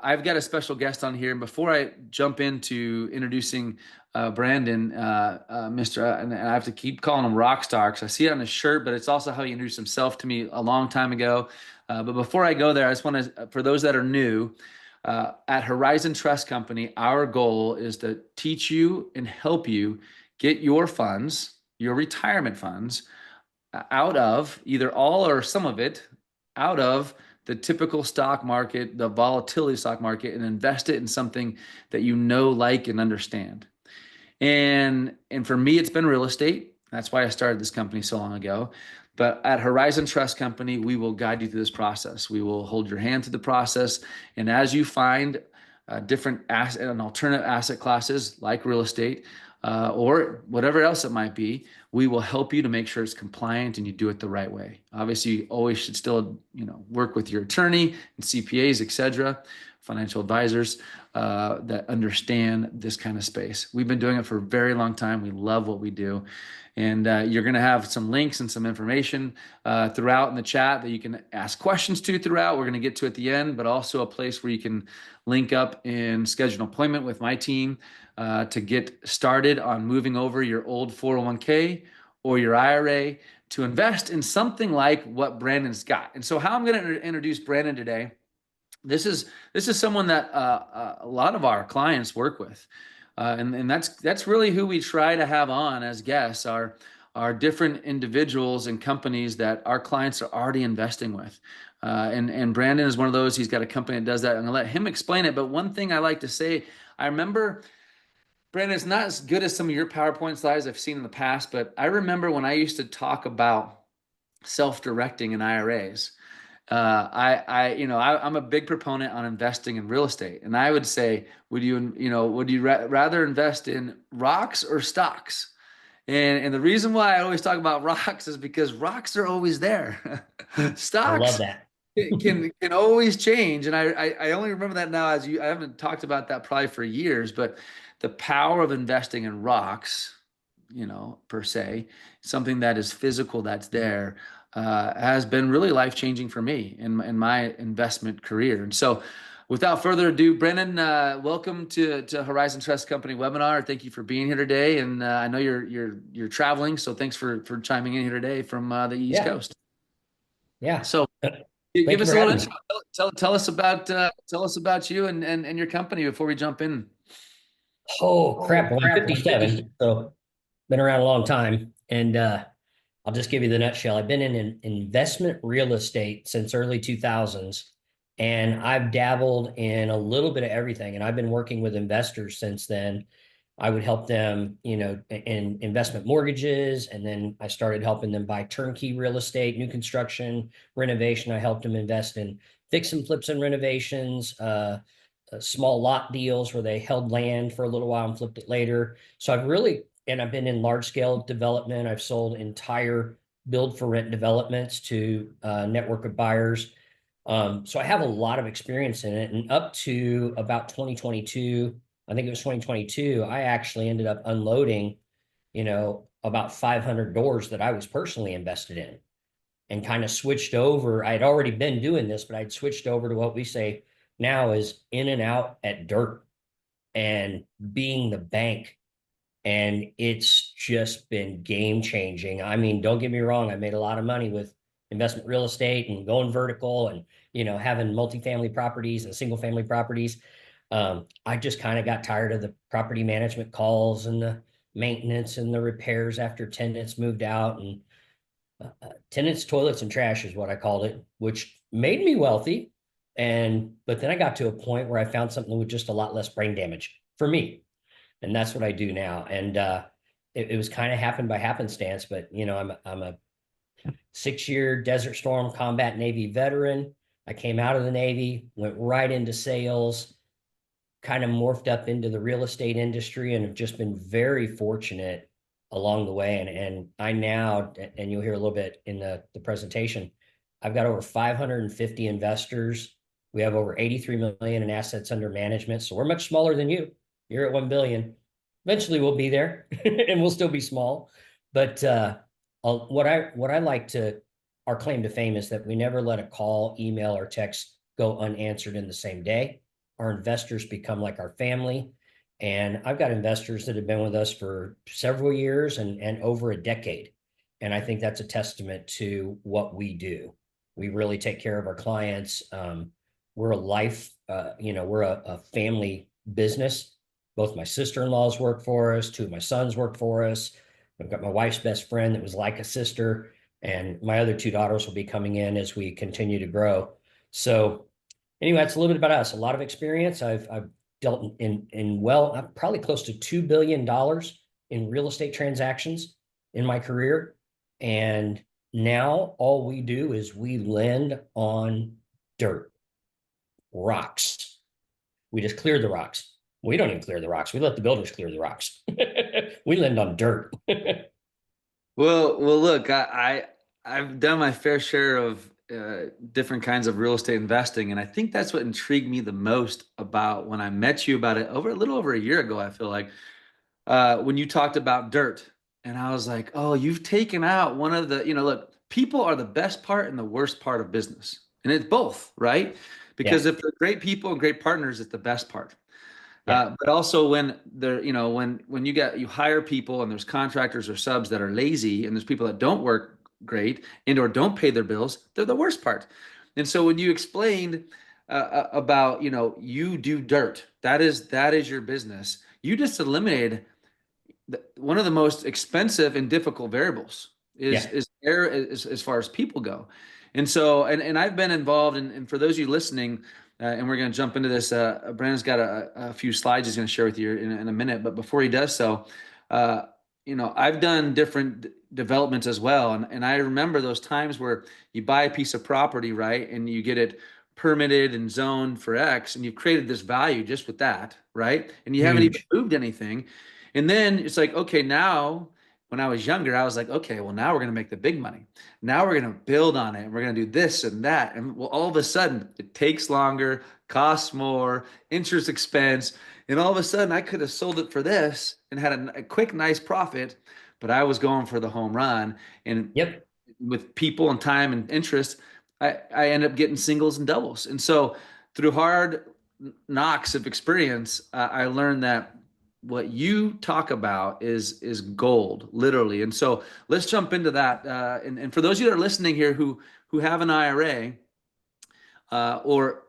I've got a special guest on here. And before I jump into introducing Brandon, Mr. And I have to keep calling him Rockstar because I see it on his shirt, but it's also how he introduced himself to me a long time ago. But before I go there, I just want to, for those that are new, at Horizon Trust Company, our goal is to teach you and help you get your funds, your retirement funds, out of either all or some of it, out of the typical stock market, the volatility stock market, and invest it in something that you know, like, and understand. And for me, it's been real estate. That's why I started this company so long ago. But at Horizon Trust Company, we will guide you through this process. We will hold your hand through the process. And as you find different asset and alternative asset classes like real estate or whatever else it might be, we will help you to make sure it's compliant and you do it the right way. Obviously, you always should still, work with your attorney and CPAs, etc., financial advisors that understand this kind of space. We've been doing it for a very long time. We love what we do. And you're going to have some links and some information throughout in the chat that you can ask questions to throughout. We're going to get to at the end, but also a place where you can link up and schedule an appointment with my team to get started on moving over your old 401k or your IRA to invest in something like what Brandon's got. And so how I'm going to introduce Brandon today, this is someone that a lot of our clients work with. And that's really who we try to have on as guests are different individuals and companies that our clients are already investing with. And Brandon is one of those. He's got a company that does that. I'm gonna let him explain it. But one thing I like to say, I remember, Brandon, it's not as good as some of your PowerPoint slides I've seen in the past, but I remember when I used to talk about self-directing in IRAs. I'm a big proponent on investing in real estate, and I would say, would you rather invest in rocks or stocks? And the reason why I always talk about rocks is because rocks are always there. I love Stocks that. can always change, and I only remember that now as I haven't talked about that probably for years, but the power of investing in rocks, per se, something that is physical that's there, has been really life changing for me in my investment career. And so, without further ado, Brennan, welcome to Horizon Trust Company webinar. Thank you for being here today, and I know you're traveling, so thanks for chiming in here today from the East Yeah. Coast. Yeah. So, Uh, give Thank you us for a little having intro. me. Tell us about you and your company before we jump in. Oh, Oh, crap. Well, I'm crap. Well, 57, so been around a long time. And I'll just give you the nutshell. I've been in investment real estate since early 2000s, and I've dabbled in a little bit of everything. And I've been working with investors since then. I would help them, in investment mortgages, and then I started helping them buy turnkey real estate, new construction, renovation. I helped them invest in fix and flips and renovations, small lot deals where they held land for a little while and flipped it later. So I've been in large scale development. I've sold entire build for rent developments to a network of buyers. So I have a lot of experience in it. And up to about 2022, I think it was 2022, I actually ended up unloading, about 500 doors that I was personally invested in, and kind of switched over. I'd already been doing this, but I'd switched over to what we say now is in and out at dirt and being the bank. And it's just been game changing. I mean, don't get me wrong, I made a lot of money with investment real estate and going vertical and, having multifamily properties and single family properties. I just kind of got tired of the property management calls and the maintenance and the repairs after tenants moved out. And tenants, toilets, and trash is what I called it, which made me wealthy. But then I got to a point where I found something with just a lot less brain damage for me, and that's what I do now. And it was kind of happened by happenstance, but I'm a 6-year Desert Storm combat Navy veteran. I came out of the Navy, went right into sales, kind of morphed up into the real estate industry, and have just been very fortunate along the way. And I now, and you'll hear a little bit in the presentation, I've got over 550 investors. We have over 83 million in assets under management. So we're much smaller than you. You're at 1 billion. Eventually we'll be there and we'll still be small. But what I like to, our claim to fame is that we never let a call, email, or text go unanswered in the same day. our investors become like our family. And I've got investors that have been with us for several years and over a decade. And I think that's a testament to what we do. We really take care of our clients. We're a life, we're a family business. Both my sister-in-laws work for us, two of my sons work for us. I've got my wife's best friend that was like a sister, and my other two daughters will be coming in as we continue to grow. So anyway, that's a little bit about us. A lot of experience. I've dealt I'm probably close to $2 billion in real estate transactions in my career. And now all we do is we lend on dirt, rocks. We just clear the rocks. We don't even clear the rocks. We let the builders clear the rocks. We lend on dirt. Well, look, I've done my fair share of different kinds of real estate investing, and I think that's what intrigued me the most about when I met you about it over a little over a year ago. I feel like when you talked about dirt, and I was like, oh, you've taken out one of the, look, people are the best part and the worst part of business, and it's both, right? Yeah, Because if they're great people and great partners, it's the best part. yeah, But also when they're, when you hire people and there's contractors or subs that are lazy and there's people that don't work great and or don't pay their bills, they're the worst part. And so when you explained about, you do dirt, that is your business. You just eliminated one of the most expensive and difficult variables yeah, is air as far as people go. And so and I've been involved and for those of you listening, and we're going to jump into this. Brandon's got a few slides he's going to share with you in a minute. But before he does so, uh, I've done different developments as well. And I remember those times where you buy a piece of property, right? And you get it permitted and zoned for X, and you've created this value just with that, right? And you haven't even huge. moved anything. And then it's like, okay, now when I was younger, I was like, okay, well, now we're going to make the big money. Now we're going to build on it and we're going to do this and that. And well, all of a sudden, it takes longer, costs more, interest expense. And all of a sudden, I could have sold it for this and had a quick, nice profit, but I was going for the home run. And Yep. with people and time and interest, I end up getting singles and doubles. And so through hard knocks of experience, I learned that what you talk about is gold, literally. And so let's jump into that. And for those of you that are listening here who have an IRA, or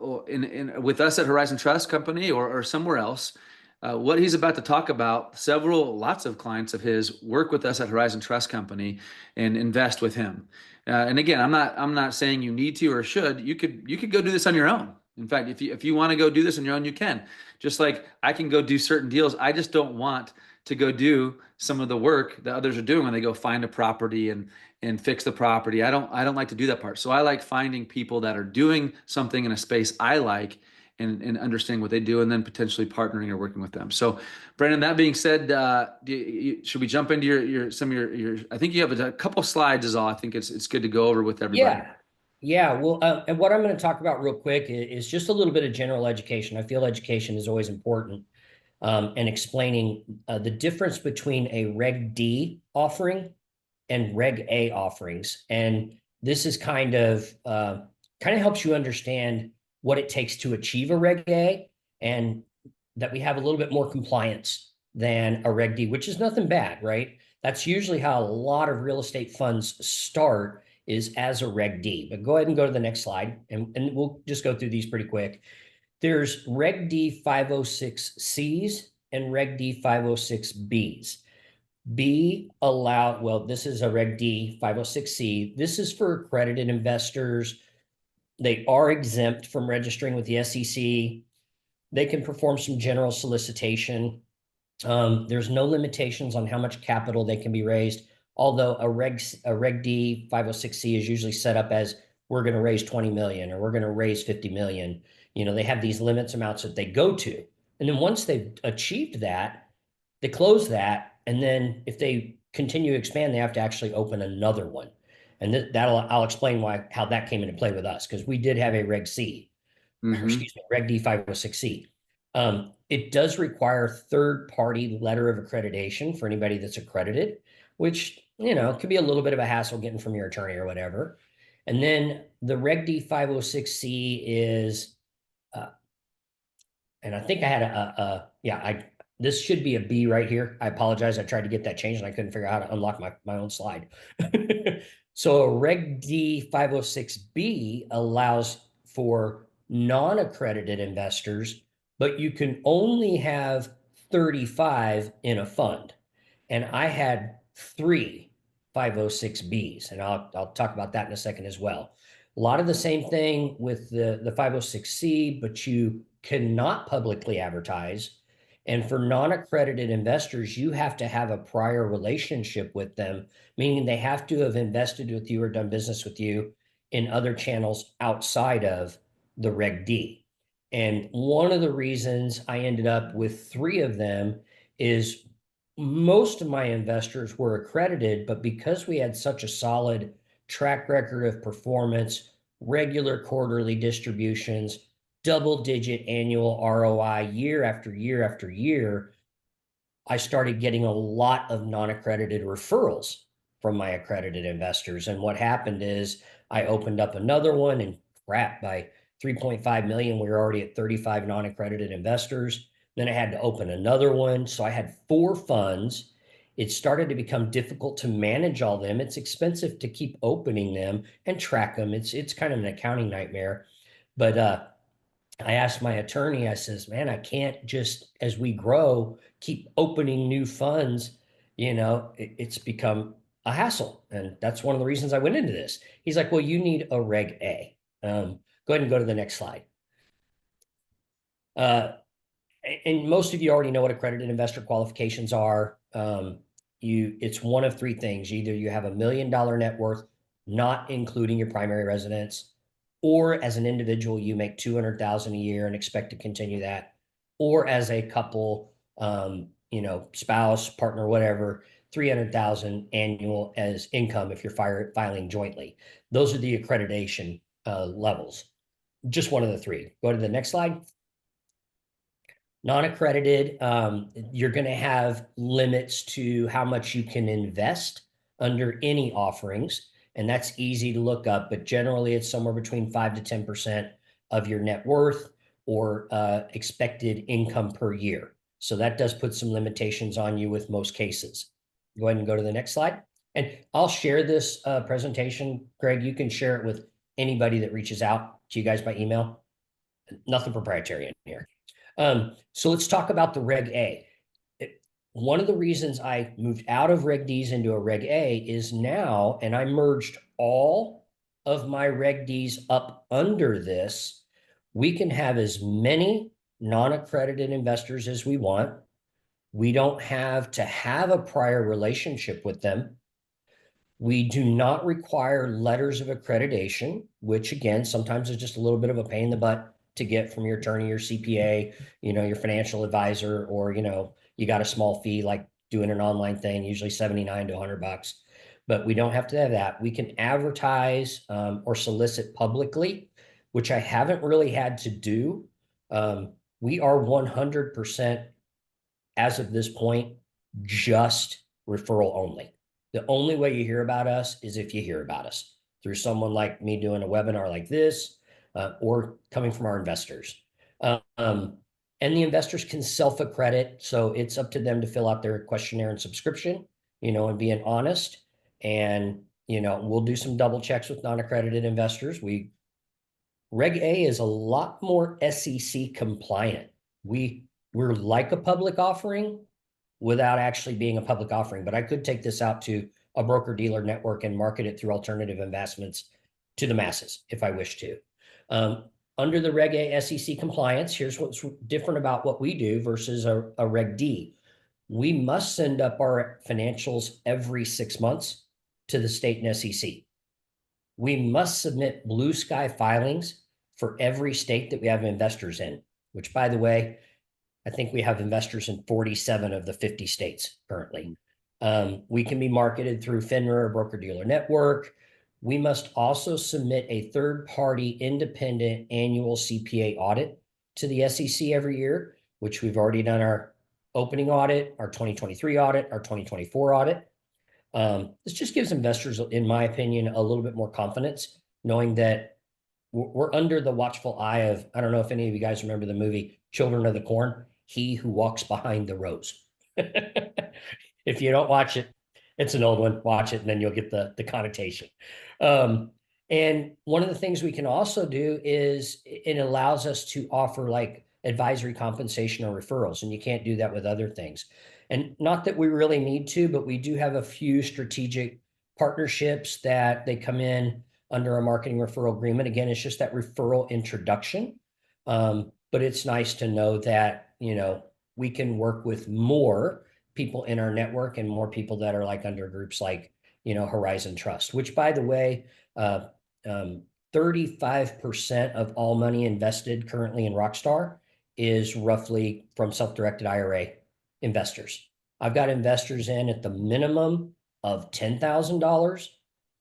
with us at Horizon Trust Company or somewhere else. What he's about to talk about, lots of clients of his work with us at Horizon Trust Company and invest with him. And again, I'm not saying you need to or should. You could go do this on your own. In fact, if you want to go do this on your own, you can. Just like I can go do certain deals, I just don't want to go do some of the work that others are doing when they go find a property and fix the property. I don't like to do that part. So I like finding people that are doing something in a space I like and understanding what they do and then potentially partnering or working with them. So Brandon, that being said, should we jump into your I think you have a couple slides is all. I think it's good to go over with everybody. Yeah. Yeah. Well, and what I'm going to talk about real quick is just a little bit of general education. I feel education is always important, and explaining the difference between a Reg D offering and Reg A offerings. And this is kind of helps you understand what it takes to achieve a Reg A, and that we have a little bit more compliance than a Reg D, which is nothing bad, right? That's usually how a lot of real estate funds start, is as a Reg D. But go ahead and go to the next slide, and we'll just go through these pretty quick. There's Reg D 506Cs and Reg D 506Bs. This is a Reg D 506C. This is for accredited investors. They are exempt from registering with the SEC. They can perform some general solicitation. There's no limitations on how much capital they can be raised, although a Reg D 506C is usually set up as we're going to raise 20 million or we're going to raise 50 million. They have these limits amounts that they go to. And then once they've achieved that, they close that. And then if they continue to expand, they have to actually open another one. And I'll explain how that came into play with us, because we did have a Reg C, or Mm-hmm. excuse me, Reg D 506C. It does require third-party letter of accreditation for anybody that's accredited, which, could be a little bit of a hassle getting from your attorney or whatever. And then the Reg D 506C is and I think I had yeah, this should be a B right here. I apologize. I tried to get that changed and I couldn't figure out how to unlock my own slide. So a Reg D 506B allows for non-accredited investors, but you can only have 35 in a fund. And I had three 506Bs, and I'll talk about that in a second as well. A lot of the same thing with the 506C, but you cannot publicly advertise. And for non-accredited investors, you have to have a prior relationship with them, meaning they have to have invested with you or done business with you in other channels outside of the Reg D. And one of the reasons I ended up with three of them is most of my investors were accredited, but because we had such a solid track record of performance, regular quarterly distributions, double-digit annual ROI year after year after year, I started getting a lot of non-accredited referrals from my accredited investors. And what happened is I opened up another one, and crap, by 3.5 million, we were already at 35 non-accredited investors. Then I had to open another one. So I had four funds. It started to become difficult to manage all them. It's expensive to keep opening them and track them. It's kind of an accounting nightmare. But I asked my attorney, I says, man, I can't just, as we grow, keep opening new funds. It's become a hassle. And that's one of the reasons I went into this. He's like, well, you need a Reg A. Go ahead and go to the next slide. Uh, and most of you already know what accredited investor qualifications are. It's one of three things. Either you have $1 million net worth, not including your primary residence, or as an individual, you make 200,000 a year and expect to continue that, or as a couple, spouse, partner, whatever, 300,000 annual as income if you're filing jointly. Those are the accreditation levels. Just one of the three. Go to the next slide. Non-accredited, you're going to have limits to how much you can invest under any offerings, and that's easy to look up, but generally it's somewhere between 5 to 10% of your net worth or expected income per year. So that does put some limitations on you with most cases. Go ahead and go to the next slide. And I'll share this presentation. Greg, you can share it with anybody that reaches out to you guys by email. Nothing proprietary in here. So let's talk about the Reg A. One of the reasons I moved out of Reg Ds into a Reg A is now, and I merged all of my Reg Ds up under this, we can have as many non-accredited investors as we want. We don't have to have a prior relationship with them. We do not require letters of accreditation, which again, sometimes is just a little bit of a pain in the butt to get from your attorney, your CPA, your financial advisor, or, you got a small fee like doing an online thing, usually 79 to $100. But we don't have to have that. We can advertise or solicit publicly, which I haven't really had to do. We are 100%, as of this point, just referral only. The only way you hear about us is if you hear about us through someone like me doing a webinar like this, or coming from our investors. And the investors can self-accredit, so it's up to them to fill out their questionnaire and subscription, and being honest. And, we'll do some double checks with non-accredited investors. Reg A is a lot more SEC compliant. We're like a public offering without actually being a public offering, but I could take this out to a broker-dealer network and market it through alternative investments to the masses if I wish to. Under the Reg A SEC compliance, here's what's different about what we do versus a Reg D. We must send up our financials every 6 months to the state and SEC. We must submit blue sky filings for every state that we have investors in, which, by the way, I think we have investors in 47 of the 50 states currently. We can be marketed through FINRA or broker-dealer network. We must also submit a third-party independent annual CPA audit to the SEC every year, which we've already done our opening audit, our 2023 audit, our 2024 audit. This just gives investors, in my opinion, a little bit more confidence, knowing that we're under the watchful eye of, I don't know if any of you guys remember the movie Children of the Corn, He Who Walks Behind the Rose. If you don't watch it, it's an old one. Watch it, and then you'll get the connotation. Um, and one of the things we can also do is it allows us to offer like advisory compensation or referrals, and you can't do that with other things. And not that we really need to, but we do have a few strategic partnerships that they come in under a marketing referral agreement. Again, it's just that referral introduction. But it's nice to know that, we can work with more people in our network and more people that are like under groups like, Horizon Trust, which by the way, uh, 35% of all money invested currently in Rockstar is roughly from self-directed IRA investors. I've got investors in at the minimum of $10,000.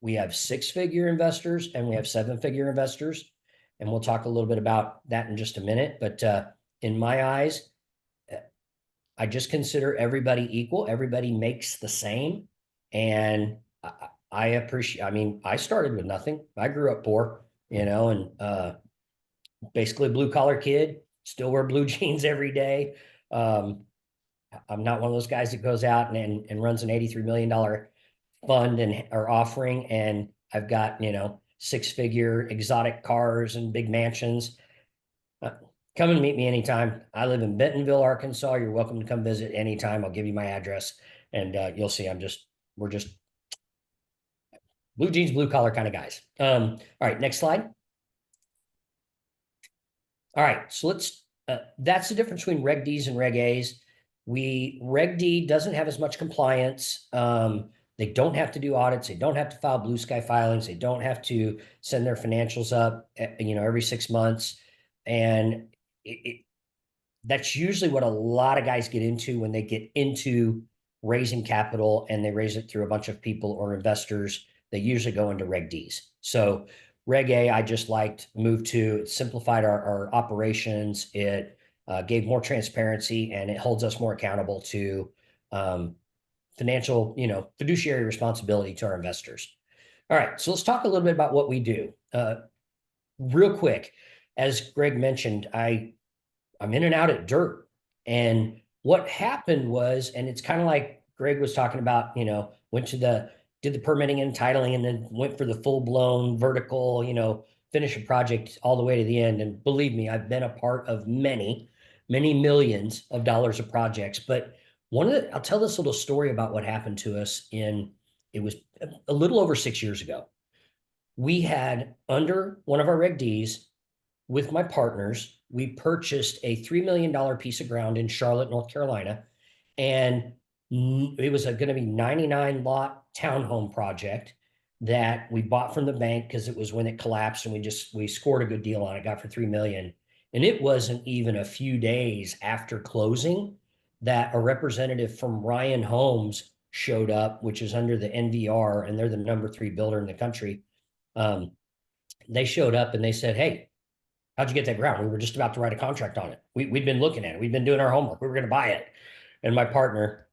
We have six-figure investors and we have seven-figure investors. And we'll talk a little bit about that in just a minute. But in my eyes, I just consider everybody equal. Everybody makes the same. And I appreciate, I mean, I started with nothing. I grew up poor, and basically a blue collar kid, still wear blue jeans every day. Um, I'm not one of those guys that goes out and runs an $83 million fund and or offering. And I've got, six-figure exotic cars and big mansions. Uh, Come and meet me anytime. I live in Bentonville, Arkansas. You're welcome to come visit anytime. I'll give you my address, and you'll see. We're just blue jeans, blue collar kind of guys. All right, next slide. All right, so that's the difference between Reg Ds and Reg As. Reg D doesn't have as much compliance. They don't have to do audits. They don't have to file blue sky filings. They don't have to send their financials up, every 6 months. And that's usually what a lot of guys get into when they get into raising capital and they raise it through a bunch of people or investors. They usually go into Reg Ds. So Reg A, I just liked, moved to. It simplified our operations. It gave more transparency, and it holds us more accountable to financial, fiduciary responsibility to our investors. All right, so let's talk a little bit about what we do. Real quick, as Greg mentioned, I'm in and out at dirt. And what happened was, and it's kind of like Greg was talking about, did the permitting and titling and then went for the full blown vertical, finish a project all the way to the end. And believe me, I've been a part of many, many millions of dollars of projects. But I'll tell this little story about what happened to us it was a little over 6 years ago. We had under one of our Reg Ds with my partners, we purchased a $3 million piece of ground in Charlotte, North Carolina. And it was going to be 99 lot townhome project that we bought from the bank because it was when it collapsed, and we scored a good deal on it, got for 3 million. And it wasn't even a few days after closing that a representative from Ryan Homes showed up, which is under the NVR, and they're the #3 builder in the country. They showed up and they said, "Hey, how'd you get that ground? We were just about to write a contract on it. We'd been looking at it. We'd been doing our homework. We were going to buy it." And my partner,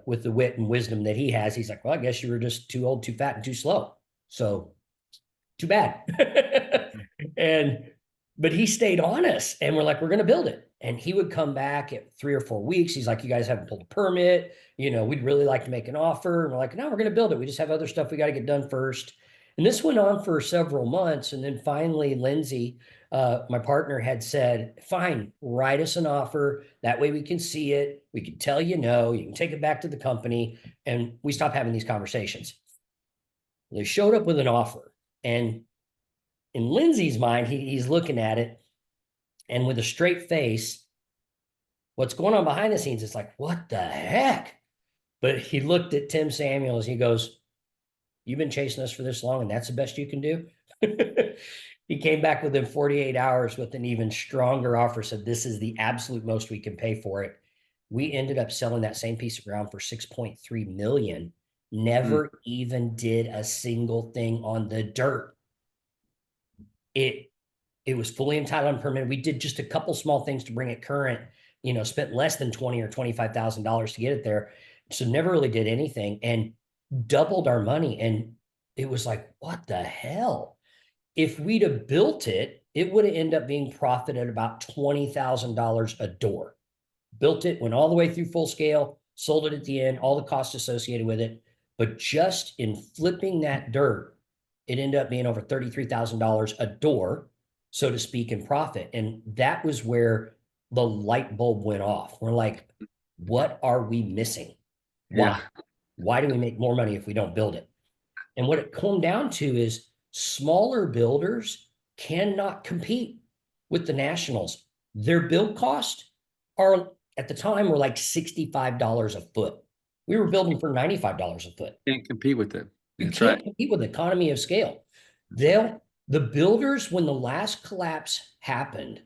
with the wit and wisdom that he has, he's like, "Well, I guess you were just too old, too fat, and too slow. So too bad." But he stayed on us, and we're like, "We're going to build it." And he would come back at 3 or 4 weeks. He's like, "You guys haven't pulled a permit. We'd really like to make an offer." And we're like, "No, we're going to build it. We just have other stuff we got to get done first." And this went on for several months. And then finally, Lindsay, my partner, had said, "Fine, write us an offer. That way we can see it. We can tell you no. You can take it back to the company." And we stopped having these conversations. They showed up with an offer. And in Lindsay's mind, he's looking at it, and with a straight face, what's going on behind the scenes, it's like, "What the heck?" But he looked at Tim Samuels. He goes, "You've been chasing us for this long, and that's the best you can do?" He came back within 48 hours with an even stronger offer, said, "This is the absolute most we can pay for it." We ended up selling that same piece of ground for 6.3 million. Never even did a single thing on the dirt. It was fully entitled and permitted. We did just a couple small things to bring it current, spent less than $20,000 or $25,000 to get it there. So never really did anything, and doubled our money. And it was like, what the hell? If we'd have built it, it would have ended up being profit at about $20,000 a door. Built it, went all the way through full scale, sold it at the end, all the costs associated with it. But just in flipping that dirt, it ended up being over $33,000 a door, so to speak, in profit. And that was where the light bulb went off. We're like, what are we missing? Why? Yeah. Why do we make more money if we don't build it? And what it come down to is smaller builders cannot compete with the nationals. Their build cost are at the time were like $65 a foot. We were building for $95 a foot. Can't compete with it. You That's right. can't compete with economy of scale. That's right. The builders, when the last collapse happened,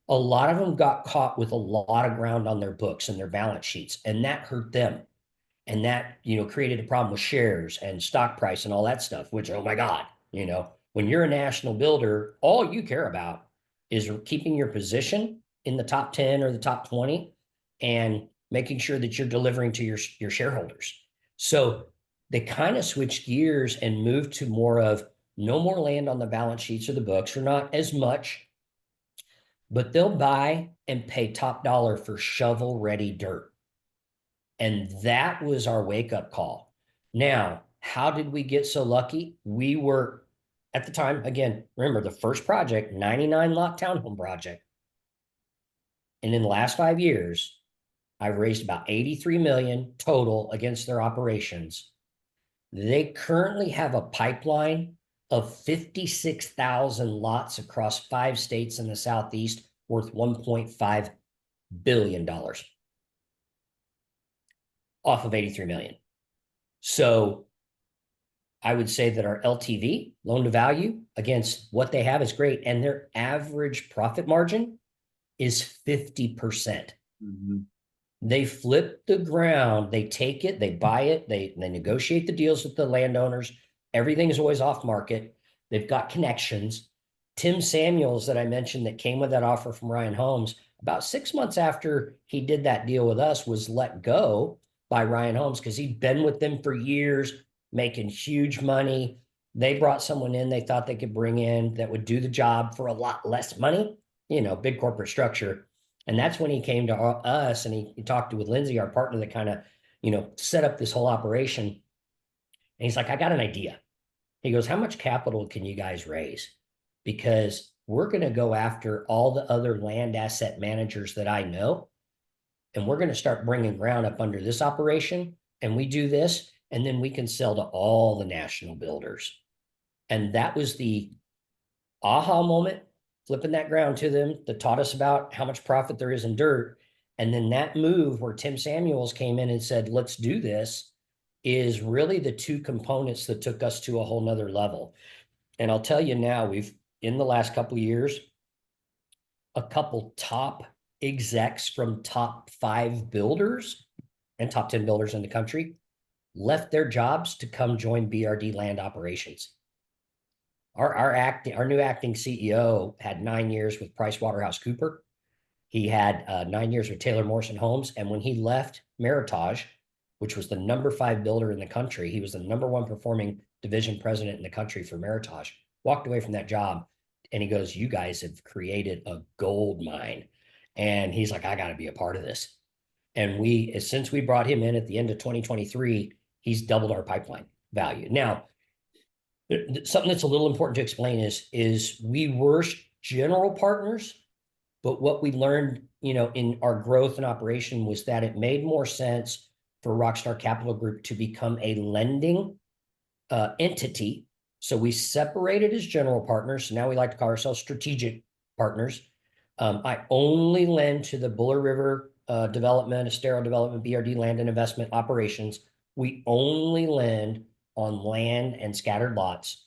a lot of them got caught with a lot of ground on their books and their balance sheets, and that hurt them. And that, created a problem with shares and stock price and all that stuff, which, oh my God, when you're a national builder, all you care about is keeping your position in the top 10 or the top 20 and making sure that you're delivering to your shareholders. So they kind of switched gears and moved to more of no more land on the balance sheets or the books, or not as much, but they'll buy and pay top dollar for shovel ready dirt. And that was our wake up call. Now, how did we get so lucky? We were at the time, again, remember the first project, 99 lot townhome project. And in the last 5 years, I've raised about 83 million total against their operations. They currently have a pipeline of 56,000 lots across 5 states in the Southeast worth $1.5 billion off of 83 million. So I would say that our LTV, loan to value, against what they have is great. And their average profit margin is 50%. Mm-hmm. They flip the ground, they take it, they buy it, they negotiate the deals with the landowners. Everything is always off market. They've got connections. Tim Samuels, that I mentioned, that came with that offer from Ryan Holmes, about 6 months after he did that deal with us, was let go by Ryan Holmes because he'd been with them for years, making huge money. They brought someone in they thought they could bring in that would do the job for a lot less money, big corporate structure. And that's when he came to us and he talked with Lindsay, our partner, that kind of, set up this whole operation. And he's like, I got an idea. He goes, how much capital can you guys raise? Because we're going to go after all the other land asset managers that I know. And we're going to start bringing ground up under this operation. And we do this, and then we can sell to all the national builders. And that was the aha moment, flipping that ground to them, that taught us about how much profit there is in dirt. And then that move where Tim Samuels came in and said, let's do this, is really the two components that took us to a whole nother level. And I'll tell you now, we've, in the last couple of years, a couple top execs from top 5 builders and top 10 builders in the country left their jobs to come join BRD Land Operations. Our new acting CEO had 9 years with PricewaterhouseCoopers. He had 9 years with Taylor Morrison Homes. And when he left Meritage, which was the number 5 builder in the country, he was the number 1 performing division president in the country for Meritage, walked away from that job. And he goes, you guys have created a gold mine. And he's like, I got to be a part of this. And since we brought him in at the end of 2023, he's doubled our pipeline value. Now, something that's a little important to explain is we were general partners, but what we learned, in our growth and operation was that it made more sense for Rockstar Capital Group to become a lending entity. So we separated as general partners. So now we like to call ourselves strategic partners. I only lend to the Buller River development, Estero development, BRD land and investment operations. We only lend on land and scattered lots.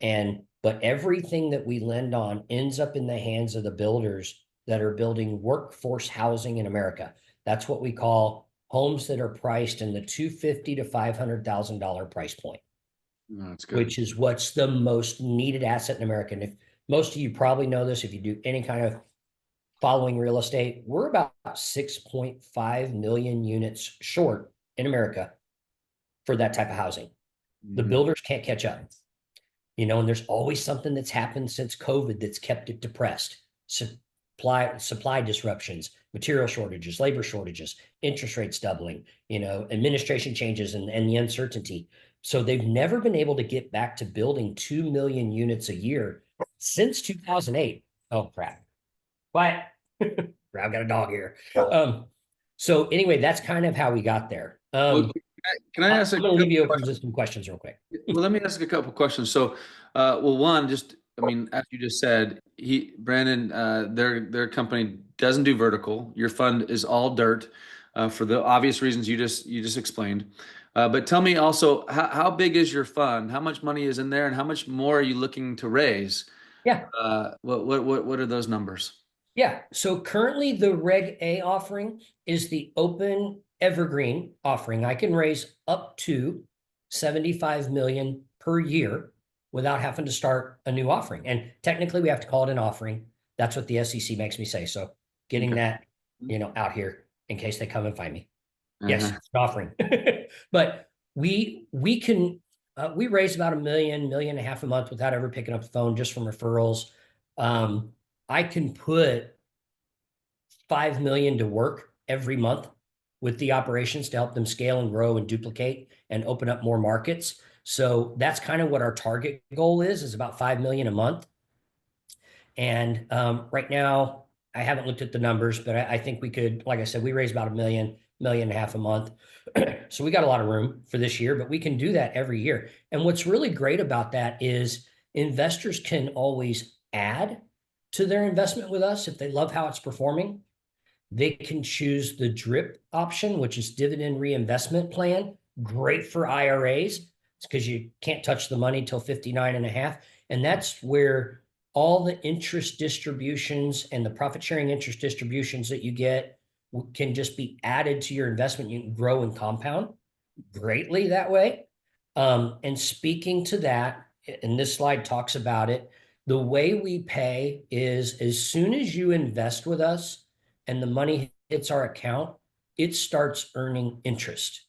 But everything that we lend on ends up in the hands of the builders that are building workforce housing in America. That's what we call homes that are priced in the $250,000 to $500,000 price point. Oh, that's good. Which is what's the most needed asset in America. And if most of you probably know this, if you do any kind of following real estate, we're about 6.5 million units short in America for that type of housing. The builders can't catch up. and there's always something that's happened since COVID that's kept it depressed. Supply disruptions, material shortages, labor shortages, interest rates doubling, administration changes and the uncertainty. So they've never been able to get back to building 2 million units a year since 2008. Oh, crap. Quiet. I've got a dog here. So anyway, that's kind of how we got there. Well, can I I'm ask a going to leave couple you open questions? to some questions real quick. Well, let me ask a couple questions. So, well, one, just I mean, as you just said, Brandon, their company doesn't do vertical. Your fund is all dirt, for the obvious reasons you just explained. But tell me also, how big is your fund? How much money is in there, and how much more are you looking to raise? Yeah. What are those numbers? Yeah. So currently the Reg A offering is the open evergreen offering. I can raise up to 75 million per year without having to start a new offering. And technically we have to call it an offering. That's what the SEC makes me say. So getting Okay. that, out here in case they come and find me. Yes, Uh-huh. it's an offering. But we can we raise about 1.5 million a month without ever picking up the phone, just from referrals. I can put 5 million to work every month with the operations to help them scale and grow and duplicate and open up more markets. So that's kind of what our target goal is about 5 million a month. And right now, I haven't looked at the numbers, but I think we could, like I said, we raise about 1.5 million a month. So we got a lot of room for this year, but we can do that every year. And what's really great about that is investors can always add to their investment with us if they love how it's performing. They can choose the DRIP option, which is dividend reinvestment plan. Great for IRAs. It's because you can't touch the money till 59 and a half. And that's where all the interest distributions and the profit sharing interest distributions that you get can just be added to your investment. You can grow and compound greatly that way. And speaking to that, and this slide talks about it, the way we pay is as soon as you invest with us and the money hits our account, it starts earning interest.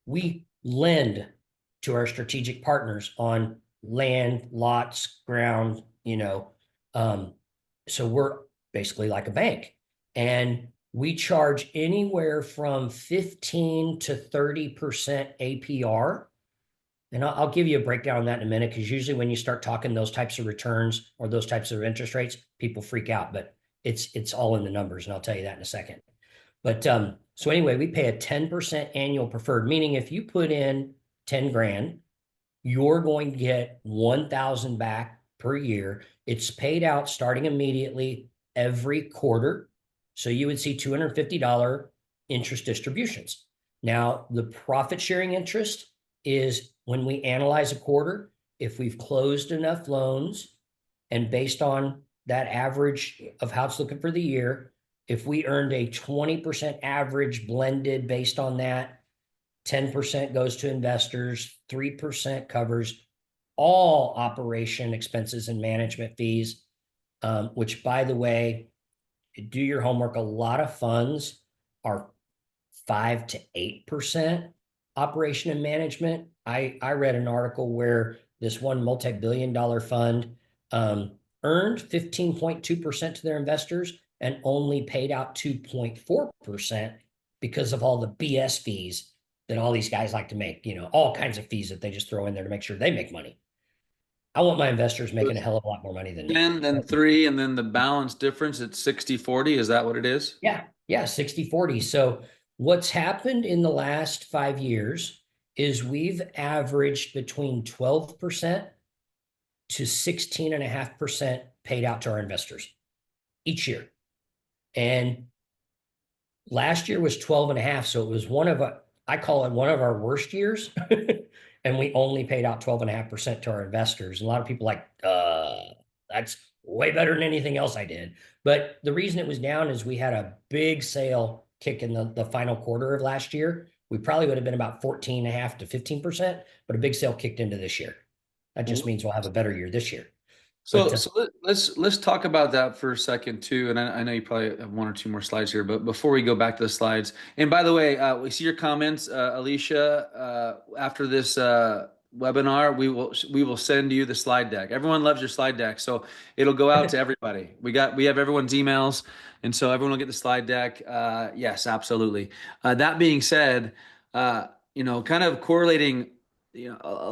We lend to our strategic partners on land, lots, ground, so we're basically like a bank. And we charge anywhere from 15 to 30% APR. And I'll give you a breakdown on that in a minute, because usually when you start talking those types of returns or those types of interest rates, people freak out, but it's all in the numbers, and I'll tell you that in a second. But so anyway, we pay a 10% annual preferred, meaning if you put in 10 grand, you're going to get 1,000 back per year. It's paid out starting immediately every quarter. So you would see $250 interest distributions. Now, the profit sharing interest is when we analyze a quarter, if we've closed enough loans and based on that average of how it's looking for the year, if we earned a 20% average blended based on that, 10% goes to investors, 3% covers all operation expenses and management fees, which, by the way, do your homework. A lot of funds are 5 to 8% operation and management. I read an article where this one multi-billion-dollar fund earned 15.2% to their investors and only paid out 2.4% because of all the BS fees that all these guys like to make, all kinds of fees that they just throw in there to make sure they make money. I want my investors So making a it's hell of a lot more money than me. 10, then 3, and then the balance difference at 60/40. Is that what it is? Yeah, 60/40. So what's happened in the last 5 years is we've averaged between 12% to 16.5% paid out to our investors each year. And last year was 12 and a half. So it was I call it one of our worst years. And we only paid out 12.5% to our investors. And a lot of people like, that's way better than anything else I did. But the reason it was down is we had a big sale kick in the final quarter of last year. We probably would have been about 14.5 to 15%, but a big sale kicked into this year. That just means we'll have a better year this year. So, But so let's talk about that for a second too. And I know you probably have one or two more slides here, but before we go back to the slides, and by the way, we see your comments, Alicia. After webinar, we will send you the slide deck. Everyone loves your slide deck, so it'll go out to everybody. We have everyone's emails, and so everyone will get the slide deck. Yes, absolutely. That being said, kind of correlating,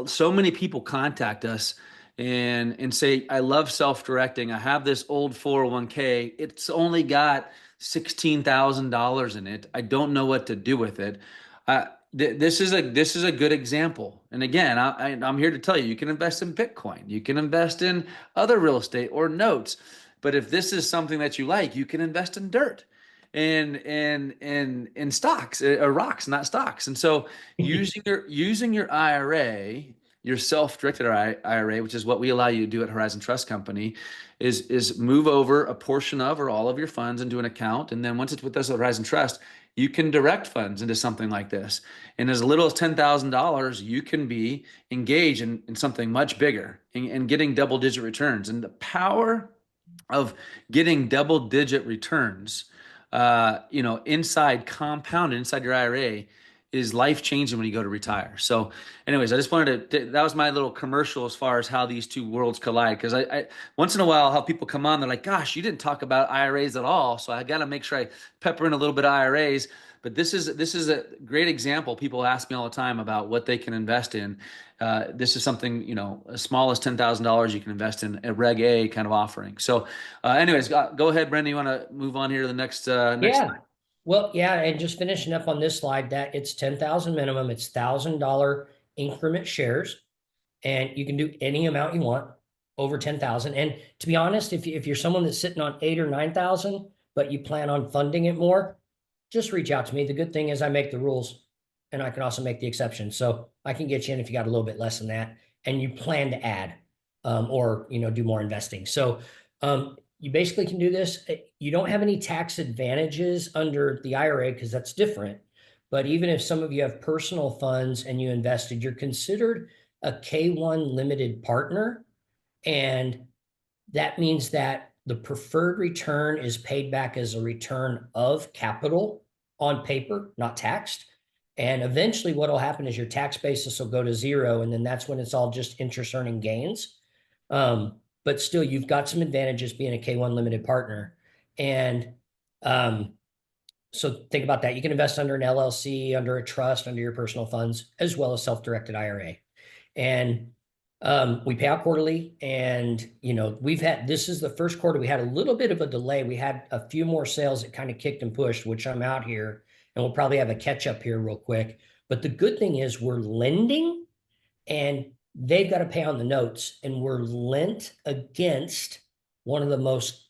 so many people contact us and say, I love self-directing. I have this old 401k. It's only got $16,000 in it. I don't know what to do with it. This is a good example. And again, I'm here to tell you, you can invest in Bitcoin, you can invest in other real estate or notes. But if this is something that you like, you can invest in dirt and stocks or rocks, not stocks. And so using your IRA, your self-directed IRA, which is what we allow you to do at Horizon Trust Company, is move over a portion of or all of your funds into an account, and then once it's with us at Horizon Trust, you can direct funds into something like this. And as little as $10,000, you can be engaged in something much bigger and getting double-digit returns. And the power of getting double-digit returns, inside compounded inside your IRA is life changing when you go to retire. So, anyways, I just wanted that was my little commercial as far as how these two worlds collide. Because I once in a while, how people come on, they're like, "Gosh, you didn't talk about IRAs at all." So I got to make sure I pepper in a little bit of IRAs. But this is a great example. People ask me all the time about what they can invest in. This is something, as small as $10,000 you can invest in a Reg A kind of offering. So, anyways, go ahead, Brendan. You want to move on here to the next Yeah. slide? Well, yeah, and just finishing up on this slide, that it's 10,000 minimum, it's $1,000 increment shares, and you can do any amount you want over 10,000. And to be honest, if you're someone that's sitting on 8 or 9,000, but you plan on funding it more, just reach out to me. The good thing is I make the rules and I can also make the exceptions. So I can get you in if you got a little bit less than that and you plan to add or do more investing. So you basically can do this. You don't have any tax advantages under the IRA because that's different. But even if some of you have personal funds and you invested, you're considered a K1 limited partner. And that means that the preferred return is paid back as a return of capital on paper, not taxed. And eventually, what will happen is your tax basis will go to zero. And then that's when it's all just interest earning gains. But still, you've got some advantages being a K1 limited partner. And so think about that. You can invest under an LLC, under a trust, under your personal funds, as well as self-directed IRA. And we pay out quarterly. And, this is the first quarter. We had a little bit of a delay. We had a few more sales that kind of kicked and pushed, which I'm out here. And we'll probably have a catch up here real quick. But the good thing is we're lending and they've got to pay on the notes, and we're lent against one of the most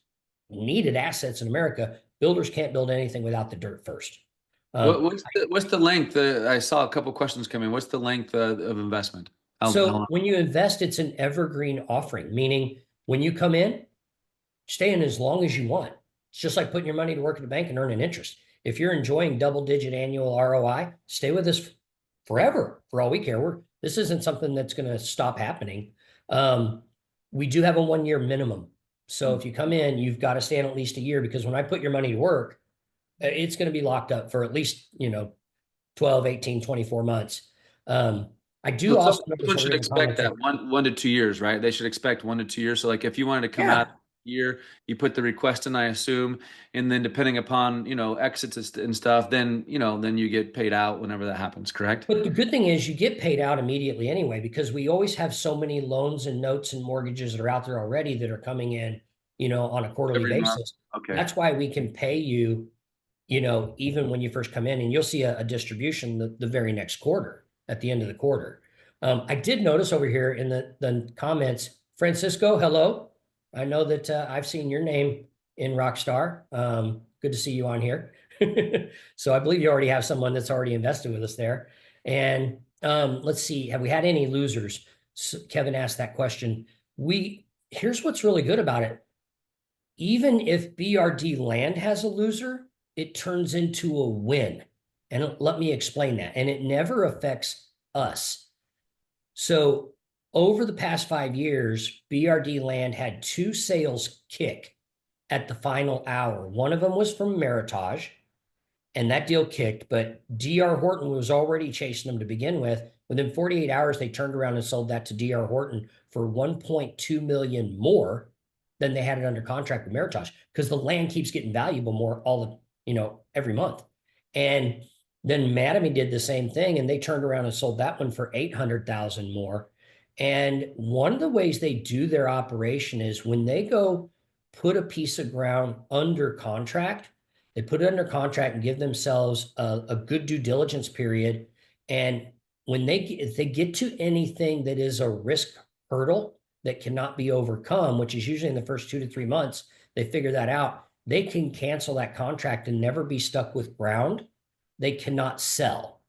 needed assets in America. Builders can't build anything without the dirt first. What's the length? I saw a couple questions come in. What's the length of investment? How long? When you invest, it's an evergreen offering, meaning when you come in, stay in as long as you want. It's just like putting your money to work at a bank and earning interest. If you're enjoying double-digit annual ROI, stay with us forever for all we care. This isn't something that's going to stop happening. We do have a 1-year minimum. So if you come in, you've got to stay in at least a year, because when I put your money to work, it's going to be locked up for at least, 12, 18, 24 months. I do also Someone should expect that 1 to 2 years, right? They should expect 1 to 2 years. So like if you wanted to come out Yeah. year, you put the request in, I assume, and then depending upon, exits and stuff, then you get paid out whenever that happens, correct? But the good thing is you get paid out immediately anyway, because we always have so many loans and notes and mortgages that are out there already that are coming in, on a quarterly Every month. basis. Okay. That's why we can pay you, even when you first come in, and you'll see a distribution the very next quarter at the end of the quarter. I did notice over here in the comments, Francisco, hello. I know that I've seen your name in Rockstar. Good to see you on here. So I believe you already have someone that's already invested with us there. And let's see, have we had any losers? So Kevin asked that question. Here's what's really good about it. Even if BRD land has a loser, it turns into a win. And let me explain that. And it never affects us. So over the past 5 years, BRD land had 2 sales kick at the final hour. One of them was from Meritage, and that deal kicked, but DR Horton was already chasing them to begin with, Within 48 hours, they turned around and sold that to DR Horton for 1.2 million more than they had it under contract with Meritage, because the land keeps getting valuable more every month. And then Mattamy did the same thing, and they turned around and sold that one for 800,000 more. And one of the ways they do their operation is when they go put a piece of ground under contract, they put it under contract and give themselves a good due diligence period. And if they get to anything that is a risk hurdle that cannot be overcome, which is usually in the first 2 to 3 months, they figure that out. They can cancel that contract and never be stuck with ground. They cannot sell.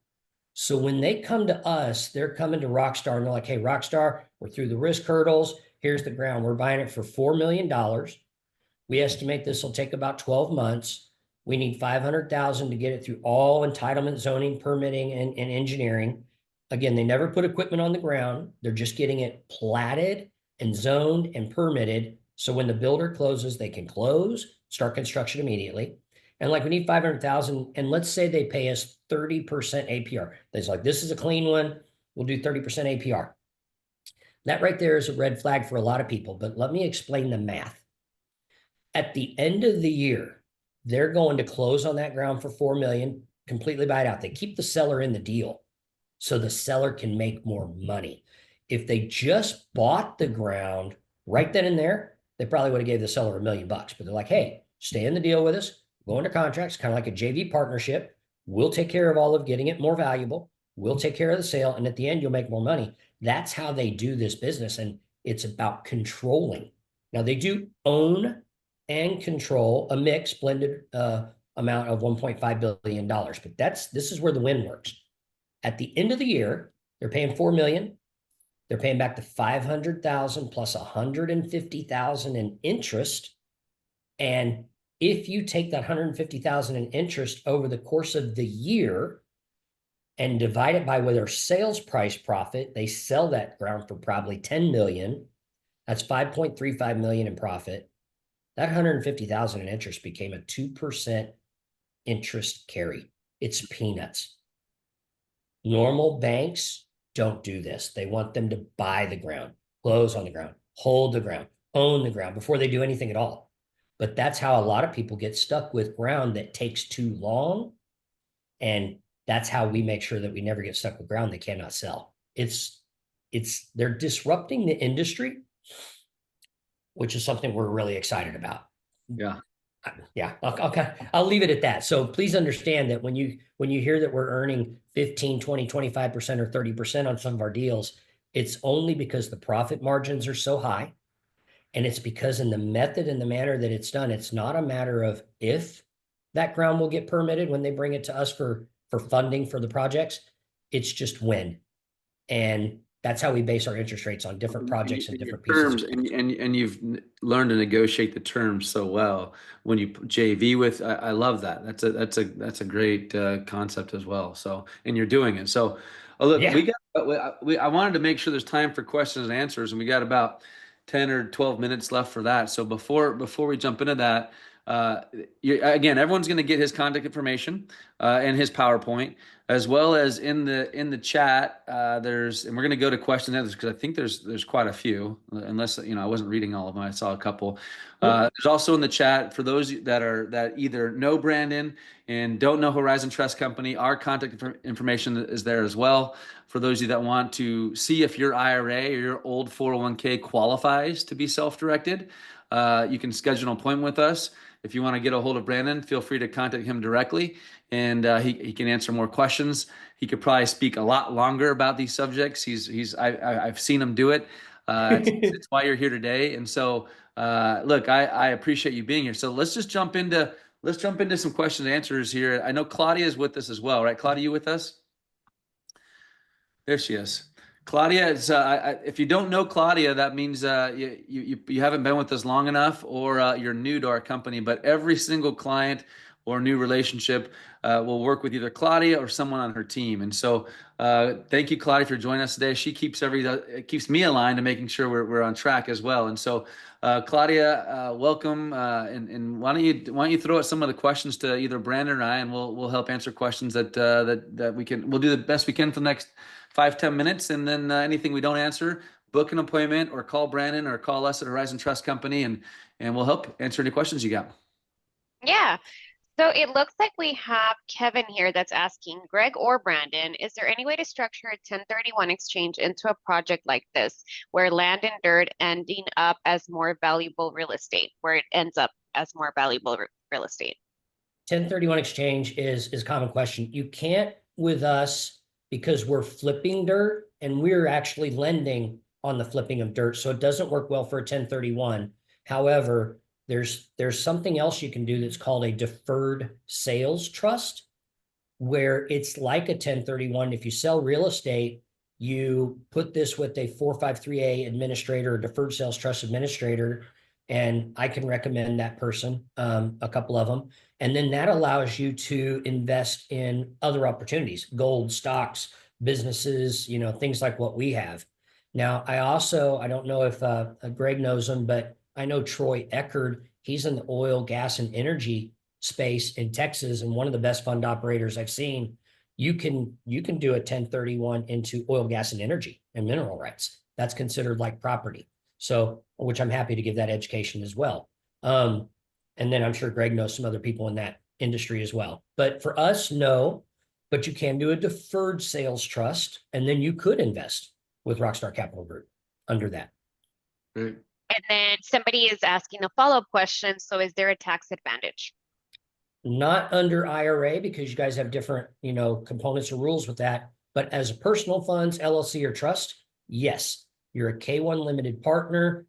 So when they come to us, they're coming to Rockstar and they're like, hey, Rockstar, we're through the risk hurdles. Here's the ground. We're buying it for $4 million. We estimate this will take about 12 months. We need 500,000 to get it through all entitlement, zoning, permitting, and engineering. Again, they never put equipment on the ground. They're just getting it platted and zoned and permitted. So when the builder closes, they can close, start construction immediately. And like we need 500,000, and let's say they pay us 30% APR. It's like, this is a clean one. We'll do 30% APR. That right there is a red flag for a lot of people, but let me explain the math. At the end of the year, they're going to close on that ground for 4 million, completely buy it out. They keep the seller in the deal so the seller can make more money. If they just bought the ground right then and there, they probably would have gave the seller $1 million. But they're like, hey, stay in the deal with us, go under contracts, kind of like a JV partnership. We'll take care of all of getting it more valuable. We'll take care of the sale. And at the end, you'll make more money. That's how they do this business. And it's about controlling. Now, they do own and control a mixed blended amount of $1.5 billion. But this is where the win works. At the end of the year, they're paying $4 million. They're paying back the 500,000 plus 150,000 in interest. And if you take that 150,000 in interest over the course of the year and divide it by their sales price profit, they sell that ground for probably 10 million. That's 5.35 million in profit. That 150,000 in interest became a 2% interest carry. It's peanuts. Normal banks don't do this. They want them to buy the ground, close on the ground, hold the ground, own the ground before they do anything at all. But that's how a lot of people get stuck with ground that takes too long. And that's how we make sure that we never get stuck with ground they cannot sell. They're disrupting the industry, which is something we're really excited about. Yeah. Yeah. Okay. I'll leave it at that. So please understand that when you hear that we're earning 15, 20, 25% or 30% on some of our deals, it's only because the profit margins are so high. And it's because in the method and the manner that it's done, it's not a matter of if that ground will get permitted when they bring it to us for funding for the projects. It's just when. And that's how we base our interest rates on different projects and different Terms, pieces. and you've learned to negotiate the terms so well when you JV with. I love that. That's a great concept as well. So, and you're doing it. So, look, Yeah. I wanted to make sure there's time for questions and answers, and we got about 10 or 12 minutes left for that. So before we jump into that, again, everyone's going to get his contact information and his PowerPoint, as well as in the chat. And we're going to go to questions and answers because I think there's quite a few, unless I wasn't reading all of them. I saw a couple. There's also in the chat for those that either know Brandon and don't know Horizon Trust Company. Our contact information is there as well. For those of you that want to see if your IRA or your old 401k qualifies to be self-directed, you can schedule an appointment with us. If you want to get a hold of Brandon, feel free to contact him directly, and he can answer more questions. He could probably speak a lot longer about these subjects. I've seen him do it. It's why you're here today. And so, look, I appreciate you being here. So let's jump into some questions and answers here. I know Claudia is with us as well, right? Claudia, you with us? There she is. Claudia is. If you don't know Claudia, that means you haven't been with us long enough, or you're new to our company. But every single client or new relationship will work with either Claudia or someone on her team. And so, thank you, Claudia, for joining us today. She keeps keeps me aligned to making sure we're on track as well. And so, Claudia, welcome. And why don't you throw out some of the questions to either Brandon or I, and we'll help answer questions that we can. We'll do the best we can for the next 5, 10 minutes, and then anything we don't answer, book an appointment or call Brandon or call us at Horizon Trust Company, and we'll help answer any questions you got. Yeah. So it looks like we have Kevin here that's asking, Greg or Brandon, is there any way to structure a 1031 exchange into a project like this, where land and dirt ending up as more valuable real estate, where it ends up as more valuable real estate? 1031 exchange is a common question. You can't with us because we're flipping dirt and we're actually lending on the flipping of dirt. So it doesn't work well for a 1031. However, there's something else you can do that's called a deferred sales trust, where it's like a 1031. If you sell real estate, you put this with a 453A administrator or deferred sales trust administrator, and I can recommend that person, a couple of them. And then that allows you to invest in other opportunities, gold, stocks, businesses, things like what we have. Now, I don't know if Greg knows him, but I know Troy Eckerd. He's in the oil, gas, and energy space in Texas, and one of the best fund operators I've seen. You can do a 1031 into oil, gas, and energy and mineral rights. That's considered like property. So, which I'm happy to give that education as well. And then I'm sure Greg knows some other people in that industry as well. But for us, no, but you can do a deferred sales trust, and then you could invest with Rockstar Capital Group under that. Great. And then somebody is asking a follow-up question. So is there a tax advantage? Not under IRA because you guys have different, components or rules with that. But as a personal funds, LLC, or trust, yes, you're a K1 limited partner.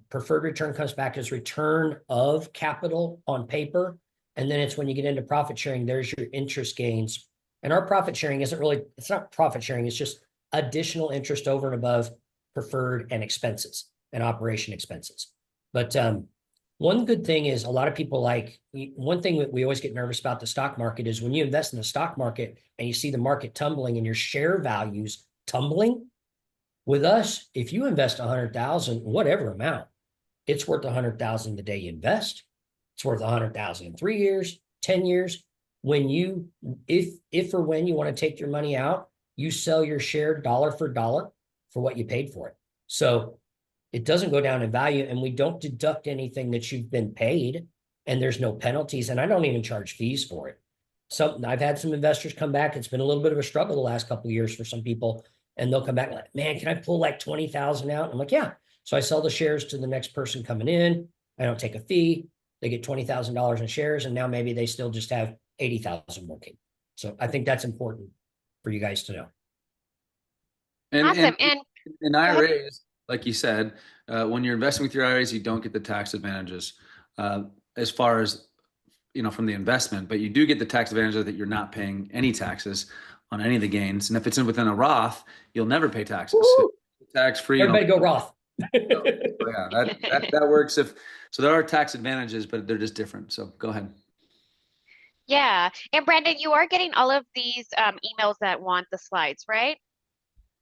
Preferred return comes back as return of capital on paper. And then it's when you get into profit sharing, there's your interest gains. And our profit sharing it's not profit sharing, it's just additional interest over and above preferred and expenses and operation expenses. But one good thing is a lot of people one thing that we always get nervous about the stock market is when you invest in the stock market and you see the market tumbling and your share values tumbling. With us, if you invest 100,000, whatever amount, it's worth 100,000 the day you invest. It's worth 100,000 in 3 years, 10 years. If or when you want to take your money out, you sell your share dollar for dollar for what you paid for it. So it doesn't go down in value, and we don't deduct anything that you've been paid, and there's no penalties, and I don't even charge fees for it. I've had some investors come back. It's been a little bit of a struggle the last couple of years for some people, and they'll come back like, man, can I pull like 20,000 out? I'm like, yeah. So I sell the shares to the next person coming in. I don't take a fee. They get $20,000 in shares, and now maybe they still just have 80,000 working. So I think that's important for you guys to know. Awesome. And in IRAs, like you said, when you're investing with your IRAs, you don't get the tax advantages as far as, from the investment, but you do get the tax advantage that you're not paying any taxes on any of the gains. And if it's within a Roth, you'll never pay taxes. Tax free. Everybody go Roth. Yeah, that works. So there are tax advantages, but they're just different. So go ahead. Yeah. And Brandon, you are getting all of these emails that want the slides, right?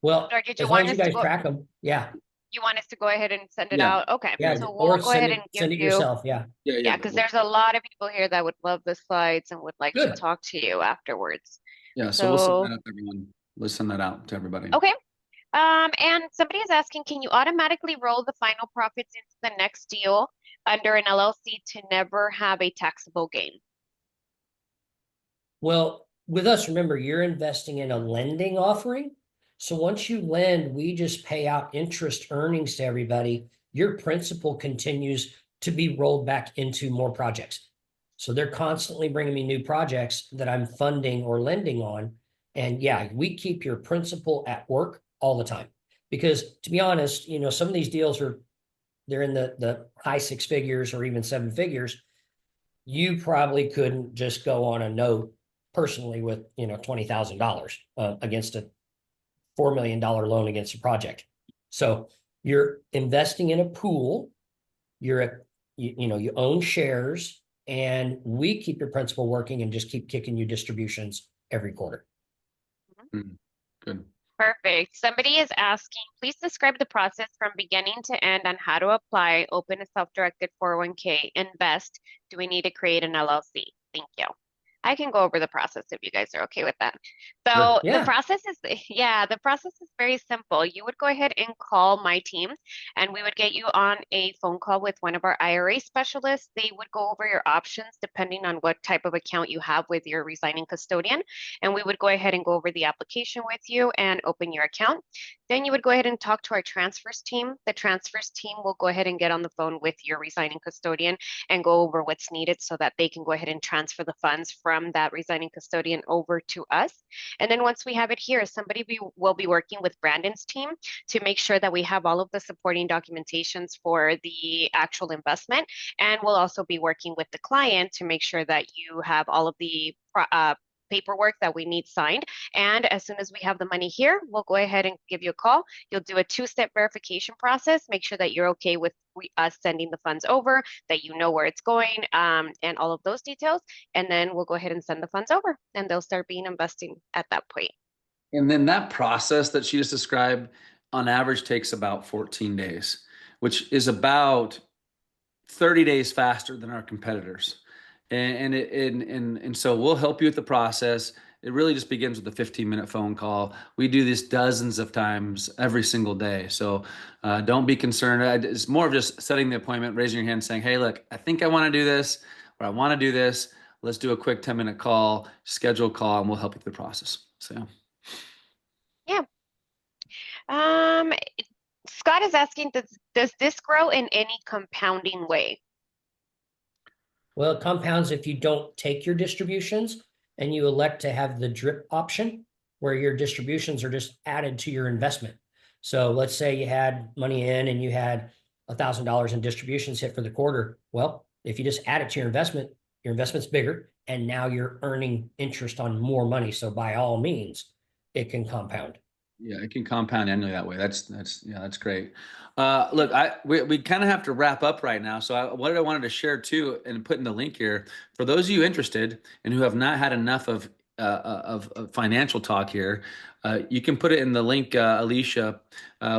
Well, or did you as want long as us you to guys go, track them, yeah. you want us to go ahead and send it Yeah. out? Okay. Yeah, So or we'll go ahead and give send it you, yourself. Yeah. yeah, because there's a lot of people here that would love the slides and would like to Good. talk to you afterwards. Yeah. So we'll send that out to everyone. Let's send that out to everybody. Okay. And somebody is asking, can you automatically roll the final profits into the next deal under an LLC to never have a taxable gain? Well, with us, remember, you're investing in a lending offering. So once you lend, we just pay out interest earnings to everybody. Your principal continues to be rolled back into more projects. So they're constantly bringing me new projects that I'm funding or lending on. And yeah, we keep your principal at work all the time. Because to be honest, some of these deals they're in the high 6 figures or even 7 figures. You probably couldn't just go on a note personally with $20,000 against a $4 million loan against a project. So you're investing in a pool. You own shares, and we keep your principal working and just keep kicking you distributions every quarter. Good. Perfect. Somebody is asking, please describe the process from beginning to end on how to apply, open a self-directed 401k, invest. Do we need to create an LLC? Thank you. I can go over the process if you guys are okay with that. Sure. So the Yeah. process is, yeah, the process is very simple. You would go ahead and call my team, and we would get you on a phone call with one of our IRA specialists. They would go over your options depending on what type of account you have with your resigning custodian. And we would go ahead and go over the application with you and open your account. Then you would go ahead and talk to our transfers team. The transfers team will go ahead and get on the phone with your resigning custodian and go over what's needed so that they can go ahead and transfer the funds from that resigning custodian over to us. And then once we have it here, will be working with Brandon's team to make sure that we have all of the supporting documentations for the actual investment. And we'll also be working with the client to make sure that you have all of the paperwork that we need signed. And as soon as we have the money here, we'll go ahead and give you a call. You'll do a two-step verification process, make sure that you're okay with us sending the funds over, that you know where it's going, and all of those details. And then we'll go ahead and send the funds over, and they'll start being investing at that point. And then that process that she just described on average takes about 14 days, which is about 30 days faster than our competitors. And so we'll help you with the process. It really just begins with a 15-minute phone call. We do this dozens of times every single day. So don't be concerned. It's more of just setting the appointment, raising your hand, saying, hey, look, I think I want to do this, or I want to do this. Let's do a quick 10-minute call, schedule a call, and we'll help you with the process. So. Yeah. Um, Scott is asking, does this grow in any compounding way? Well, it compounds if you don't take your distributions and you elect to have the drip option where your distributions are just added to your investment. So let's say you had money in and you had $1,000 in distributions hit for the quarter. Well, if you just add it to your investment's bigger and now you're earning interest on more money. So by all means, it can compound. Yeah, it can compound annually that way. That's great. Look, we kind of have to wrap up right now. So what I wanted to share too, and put in the link here for those of you interested and who have not had enough of financial talk here, you can put it in the link, Alicia.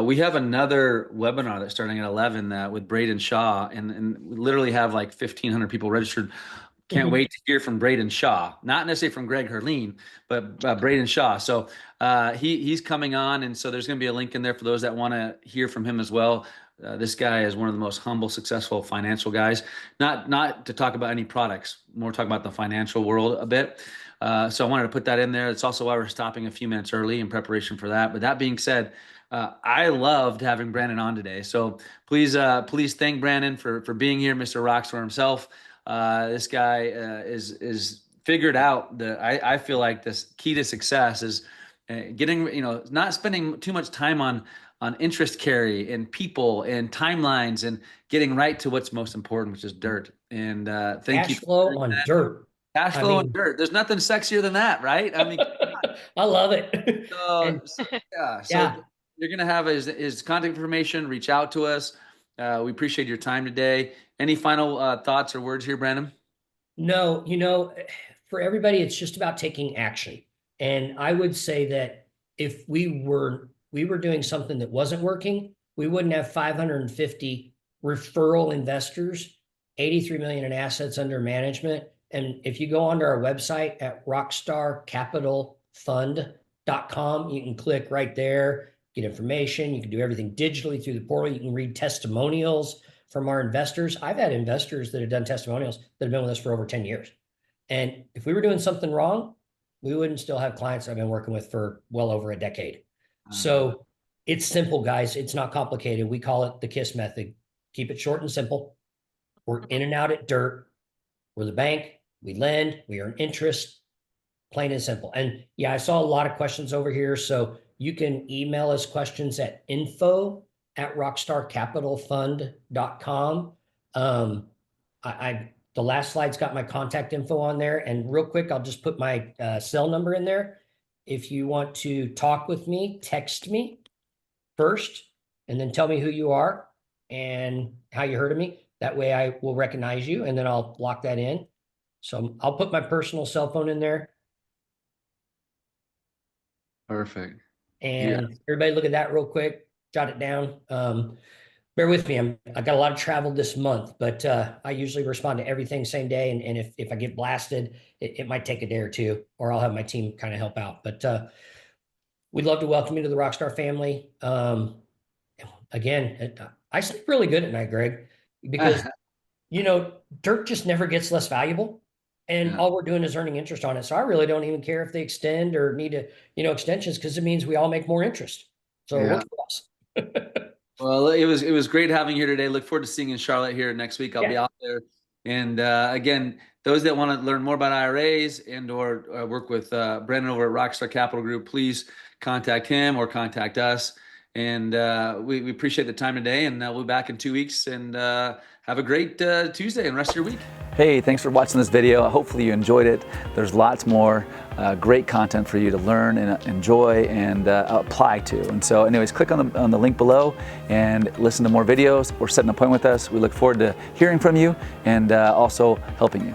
We have another webinar that's starting at 11 with Braden Shaw, and we literally have like 1,500 people registered. Can't wait to hear from Braden Shaw, not necessarily from Greg Herleen, but Braden Shaw. So he's coming on, and so there's going to be a link in there for those that want to hear from him as well. This guy is one of the most humble, successful financial guys. Not to talk about any products, more talk about the financial world a bit. So I wanted to put that in there. It's also why we're stopping a few minutes early in preparation for that. But that being said, I loved having Brandon on today. So please thank Brandon for being here, Mr. Rockstar himself. This guy is figured out I feel like this key to success is getting, not spending too much time on interest carry and people and timelines and getting right to what's most important, which is dirt. And thank you Cash flow on dirt. cash flow and dirt. There's nothing sexier than that, right? I mean, I love it. so, And yeah. So yeah, you're gonna have his contact information. Reach out to us. We appreciate your time today. Any final thoughts or words here, Brandon? no, for everybody, it's just about taking action. And I would say that if we were doing something that wasn't working, we wouldn't have 550 referral investors, 83 million in assets under management. And if you go onto our website at rockstarcapitalfund.com, you can click right there, get information. You can do everything digitally through the portal. You can read testimonials from our investors. I've had investors that have done testimonials that have been with us for over 10 years. And if we were doing something wrong, we wouldn't still have clients I've been working with for well over a decade. So it's simple, guys. It's not complicated. We call it the KISS method. Keep it short and simple. We're in and out at dirt. We're the bank. We lend. We earn interest. Plain and simple. And yeah, I saw a lot of questions over here. So you can email us questions at info@rockstarcapitalfund.com. The last slide's got my contact info on there. And real quick, I'll just put my cell number in there. If you want to talk with me, text me first, and then tell me who you are and how you heard of me. That way I will recognize you, and then I'll lock that in. So I'll put my personal cell phone in there. Perfect. And everybody look at that real quick, jot it down. Bear with me. I got a lot of travel this month, but I usually respond to everything same day. And if I get blasted, it might take a day or two, or I'll have my team kind of help out. But we'd love to welcome you to the Rockstar family. Again, I sleep really good at night, Greg, because dirt just never gets less valuable. And Yeah. all we're doing is earning interest on it. So I really don't even care if they extend or need extensions, because it means we all make more interest. So it Yeah. works for us. Well, it was great having you here today. Look forward to seeing you in Charlotte here next week. I'll be Yeah. out there. And again, those that want to learn more about IRAs and or work with Brandon over at Rockstar Capital Group, please contact him or contact us. And we appreciate the time today. And we'll be back in 2 weeks. And have a great Tuesday and rest of your week. Hey, thanks for watching this video. Hopefully you enjoyed it. There's lots more great content for you to learn and enjoy and apply to. And so anyways, click on the link below and listen to more videos or set an appointment with us. We look forward to hearing from you and also helping you.